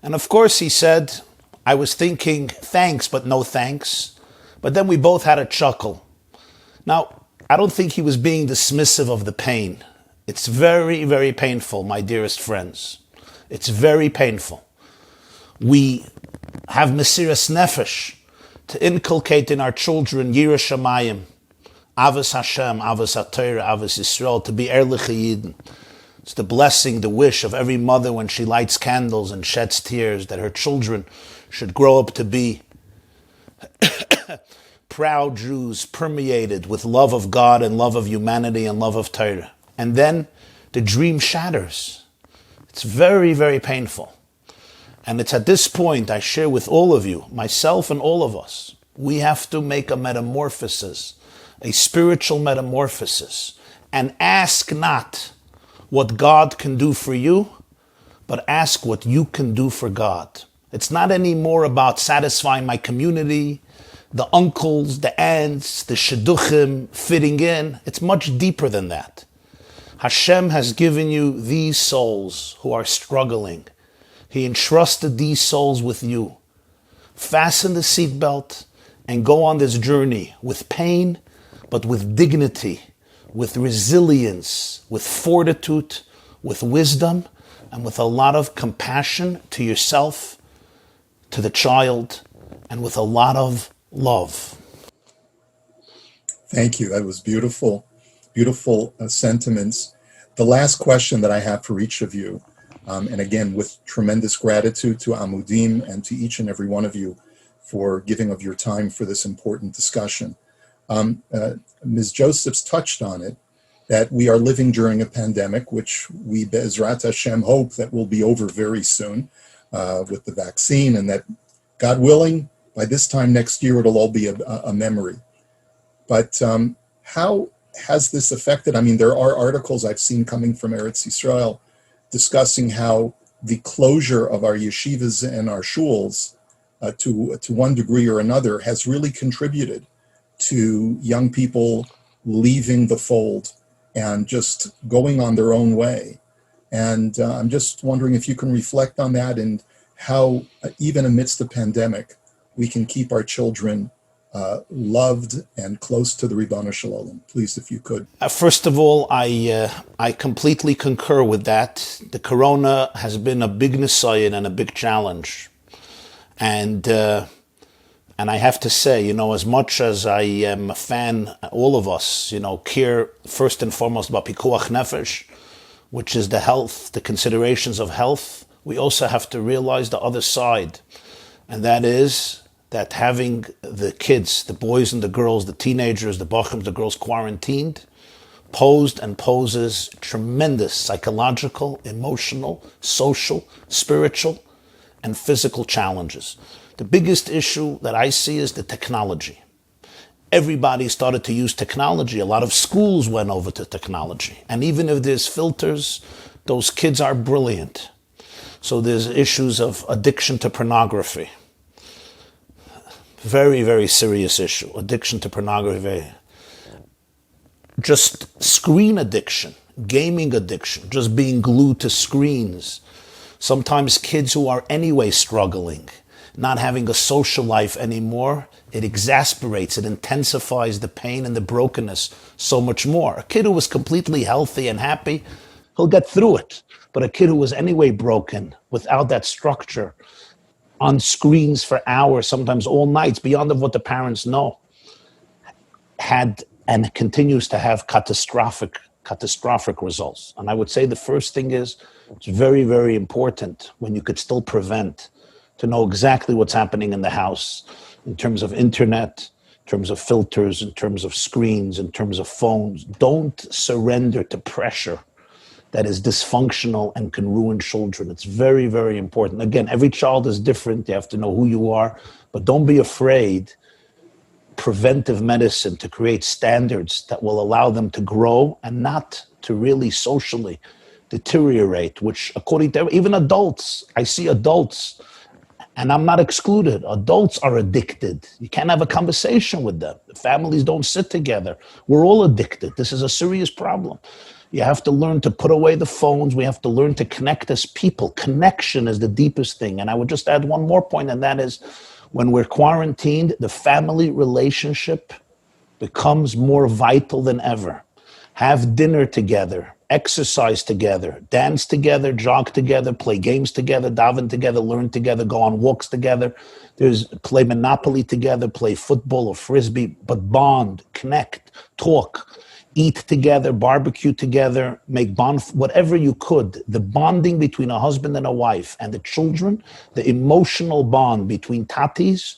And of course he said, I was thinking thanks, but no thanks. But then we both had a chuckle. Now, I don't think he was being dismissive of the pain. It's very, very painful, my dearest friends. It's very painful. We have Mesiras Nefesh to inculcate in our children Yiras Shamayim, Avos Hashem, Avos HaTorah, Avos Yisrael, to be Erlich Yidden. It's the blessing, the wish of every mother when she lights candles and sheds tears that her children should grow up to be proud Jews, permeated with love of God and love of humanity and love of Torah. And then the dream shatters. It's very, very painful. And it's at this point I share with all of you, myself and all of us, we have to make a metamorphosis, a spiritual metamorphosis, and ask not what God can do for you, but ask what you can do for God. It's not anymore about satisfying my community, the uncles, the aunts, the shidduchim, fitting in. It's much deeper than that. Hashem has given you these souls who are struggling. He entrusted these souls with you. Fasten the seatbelt and go on this journey with pain, but with dignity, with resilience, with fortitude, with wisdom, and with a lot of compassion to yourself, to the child, and with a lot of love. Thank you. That was beautiful, beautiful sentiments. The last question that I have for each of you, and again, with tremendous gratitude to Amudim and to each and every one of you for giving of your time for this important discussion. Ms. Josephs touched on it, that we are living during a pandemic, which we, Be'ezrat Hashem, hope that will be over very soon with the vaccine, and that, God willing, by this time next year, it'll all be a memory. But how has this affected? I mean, there are articles I've seen coming from Eretz Yisrael discussing how the closure of our yeshivas and our shuls to one degree or another has really contributed to young people leaving the fold and just going on their own way. And I'm just wondering if you can reflect on that and how, even amidst the pandemic, we can keep our children loved and close to the Ribono Shel Olam. Please, if you could. First of all, I completely concur with that. The corona has been a big nisayon and a big challenge. And I have to say, as much as I am a fan, all of us, care first and foremost about pikuach nefesh, which is the health, the considerations of health, we also have to realize the other side. And that is that having the kids, the boys and the girls, the teenagers, the bochums, the girls quarantined, posed and poses tremendous psychological, emotional, social, spiritual, and physical challenges. The biggest issue that I see is the technology. Everybody started to use technology. A lot of schools went over to technology. And even if there's filters, those kids are brilliant. So there's issues of addiction to pornography. Very, very serious issue. Addiction to pornography. Just screen addiction, gaming addiction, just being glued to screens. Sometimes kids who are anyway struggling, not having a social life anymore, it exasperates, it intensifies the pain and the brokenness so much more. A kid who was completely healthy and happy, he'll get through it. But a kid who was anyway broken, without that structure, on screens for hours, sometimes all nights, beyond of what the parents know, had and continues to have catastrophic results. And I would say the first thing is, it's very, very important when you could still prevent, to know exactly what's happening in the house in terms of internet, in terms of filters, in terms of screens, in terms of phones. Don't surrender to pressure that is dysfunctional and can ruin children. It's very, very important. Again, every child is different. You have to know who you are, but don't be afraid. Preventive medicine to create standards that will allow them to grow and not to really socially deteriorate, which according to even adults, I see adults, and I'm not excluded, adults are addicted. You can't have a conversation with them. The families don't sit together. We're all addicted. This is a serious problem. You have to learn to put away the phones. We have to learn to connect as people. Connection is the deepest thing. And I would just add one more point, and that is when we're quarantined, the family relationship becomes more vital than ever. Have dinner together, exercise together, dance together, jog together, play games together, daven together, learn together, go on walks together. Play Monopoly together, play football or frisbee, but bond, connect, talk. Eat together, barbecue together, make whatever you could. The bonding between a husband and a wife and the children, the emotional bond between tatis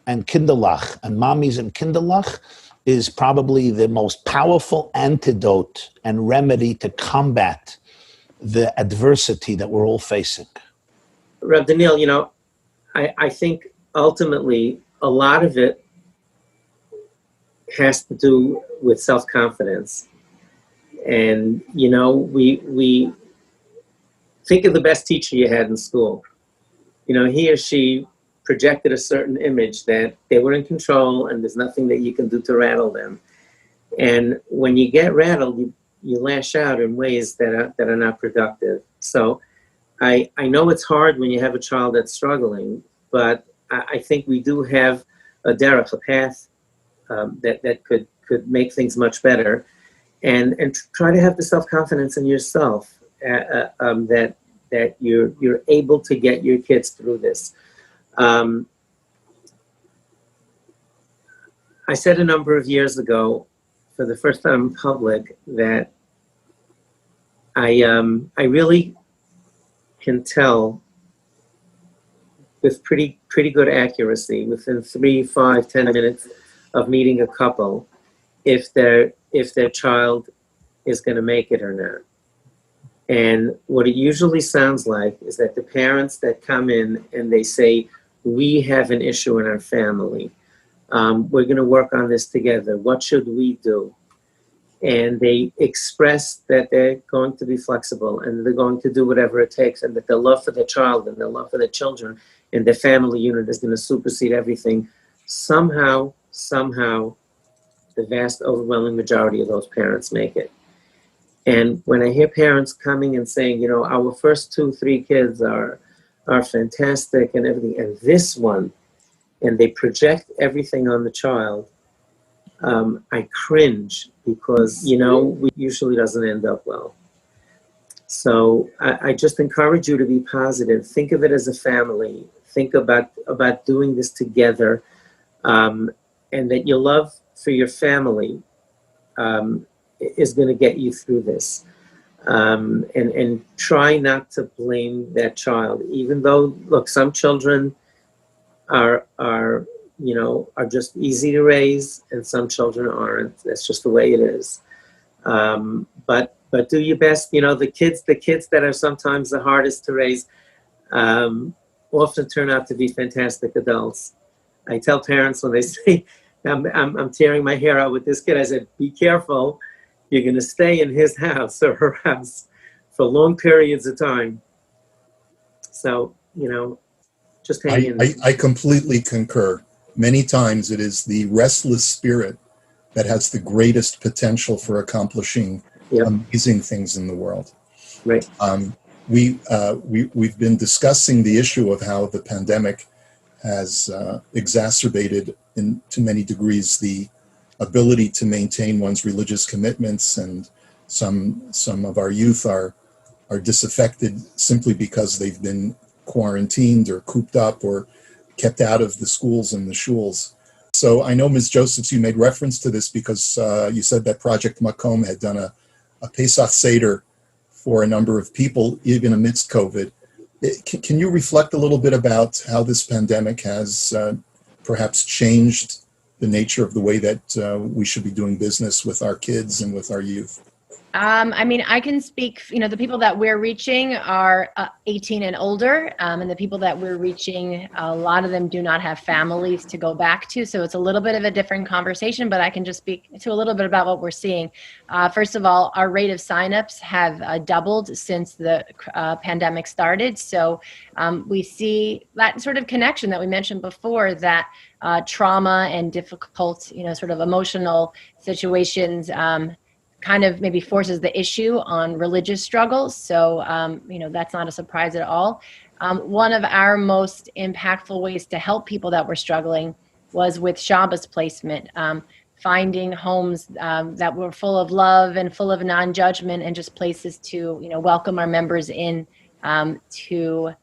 and kinderlach and mommies and kinderlach is probably the most powerful antidote and remedy to combat the adversity that we're all facing. Reb Daniel, I think ultimately a lot of it has to do with self-confidence. And, we think of the best teacher you had in school. He or she projected a certain image that they were in control and there's nothing that you can do to rattle them. And when you get rattled, you lash out in ways that are not productive. So I know it's hard when you have a child that's struggling, but I think we do have a derech, a path that could make things much better, and try to have the self-confidence in yourself that you're able to get your kids through this. I said a number of years ago, for the first time in public, that I really can tell with pretty good accuracy within 3, 5, 10 minutes of meeting a couple if their child is going to make it or not. And what it usually sounds like is that the parents that come in and they say, we have an issue in our family. We're going to work on this together. What should we do? And they express that they're going to be flexible and they're going to do whatever it takes, and that their love for their child and their love for their children and their family unit is going to supersede everything. Somehow, the vast overwhelming majority of those parents make it. And when I hear parents coming and saying, our first 2, 3 kids are fantastic and everything, and this one, and they project everything on the child, I cringe because, it usually doesn't end up well. So I just encourage you to be positive. Think of it as a family. Think about doing this together, and that your love for your family is going to get you through this. And try not to blame that child, even though, look, some children are just easy to raise, and some children aren't. That's just the way it is. But do your best. The kids that are sometimes the hardest to raise often turn out to be fantastic adults. I tell parents when they say, I'm tearing my hair out with this kid, I said, be careful. You're going to stay in his house or her house for long periods of time. So, just hang in. I completely concur. Many times it is the restless spirit that has the greatest potential for accomplishing amazing things in the world. Right. We've been discussing the issue of how the pandemic has exacerbated, to many degrees, the ability to maintain one's religious commitments, and some of our youth are disaffected simply because they've been quarantined or cooped up or kept out of the schools and the shuls. So I know, Ms. Josephs, you made reference to this because you said that Project Makom had done a Pesach Seder for a number of people, even amidst COVID. Can you reflect a little bit about how this pandemic has perhaps changed the nature of the way that we should be doing business with our kids and with our youth? I mean, I can speak, the people that we're reaching are 18 and older, and the people that we're reaching, a lot of them do not have families to go back to. So it's a little bit of a different conversation, but I can just speak to a little bit about what we're seeing. First of all, our rate of signups have doubled since the pandemic started. So we see that sort of connection that we mentioned before, that trauma and difficult, sort of emotional situations kind of maybe forces the issue on religious struggles. So, that's not a surprise at all. One of our most impactful ways to help people that were struggling was with Shabbos placement, finding homes that were full of love and full of non-judgment, and just places to, welcome our members in to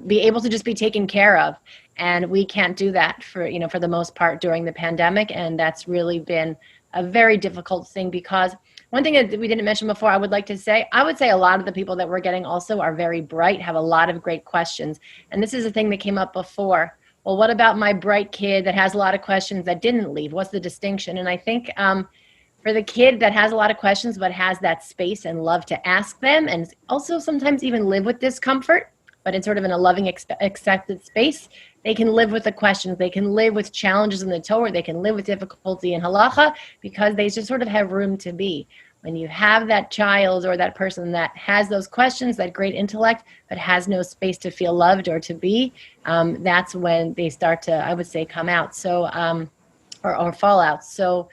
be able to just be taken care of. And we can't do that for the most part during the pandemic. And that's really been a very difficult thing, because one thing that we didn't mention before, I would say a lot of the people that we're getting also are very bright, have a lot of great questions. And this is a thing that came up before. Well, what about my bright kid that has a lot of questions that didn't leave? What's the distinction? And I think for the kid that has a lot of questions but has that space and love to ask them, and also sometimes even live with discomfort, but in sort of in a loving, accepted space, they can live with the questions. They can live with challenges in the Torah. They can live with difficulty in halacha, because they just sort of have room to be. When you have that child or that person that has those questions, that great intellect, but has no space to feel loved or to be, that's when they start to, I would say, come out. So, or fall out. So,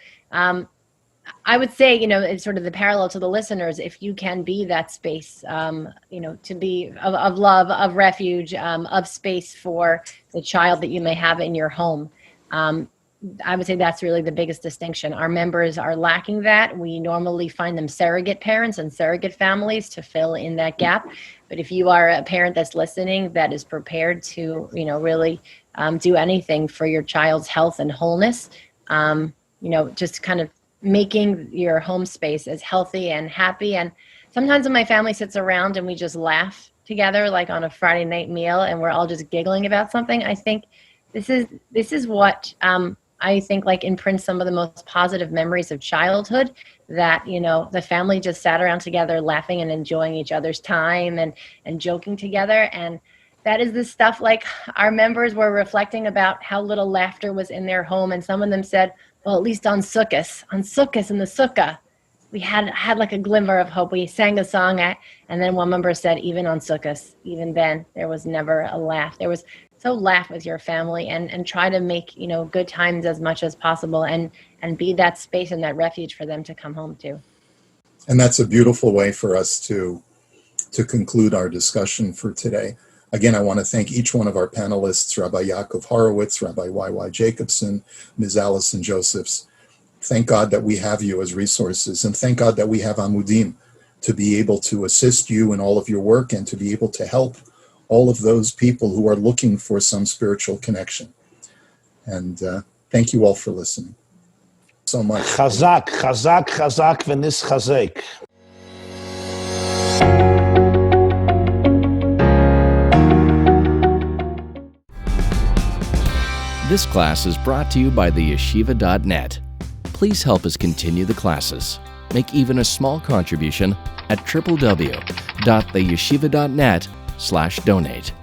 I would say, it's sort of the parallel to the listeners. If you can be that space, to be of love, of refuge, of space for the child that you may have in your home. I would say that's really the biggest distinction. Our members are lacking that. We normally find them surrogate parents and surrogate families to fill in that gap. But if you are a parent that's listening, that is prepared to, really do anything for your child's health and wholeness, just kind of making your home space as healthy and happy. And sometimes when my family sits around and we just laugh together, like on a Friday night meal, and we're all just giggling about something, I think this is what I think like imprints some of the most positive memories of childhood, that, the family just sat around together laughing and enjoying each other's time and joking together. And that is the stuff, like our members were reflecting about how little laughter was in their home. And some of them said, well, at least on Sukkot in the Sukkah, we had like a glimmer of hope. We sang a song and then one member said, even on Sukkot, even then, there was never a laugh. There was, so laugh with your family and try to make, good times as much as possible and be that space and that refuge for them to come home to. And that's a beautiful way for us to conclude our discussion for today. Again, I want to thank each one of our panelists, Rabbi Yaakov Horowitz, Rabbi YY Jacobson, Ms. Allison Josephs. Thank God that we have you as resources, and thank God that we have Amudim to be able to assist you in all of your work and to be able to help all of those people who are looking for some spiritual connection. And thank you all for listening so much. Chazak, chazak, chazak, v'nis chazek. This class is brought to you by the Yeshiva.net. Please help us continue the classes. Make even a small contribution at www.theyeshiva.net/donate.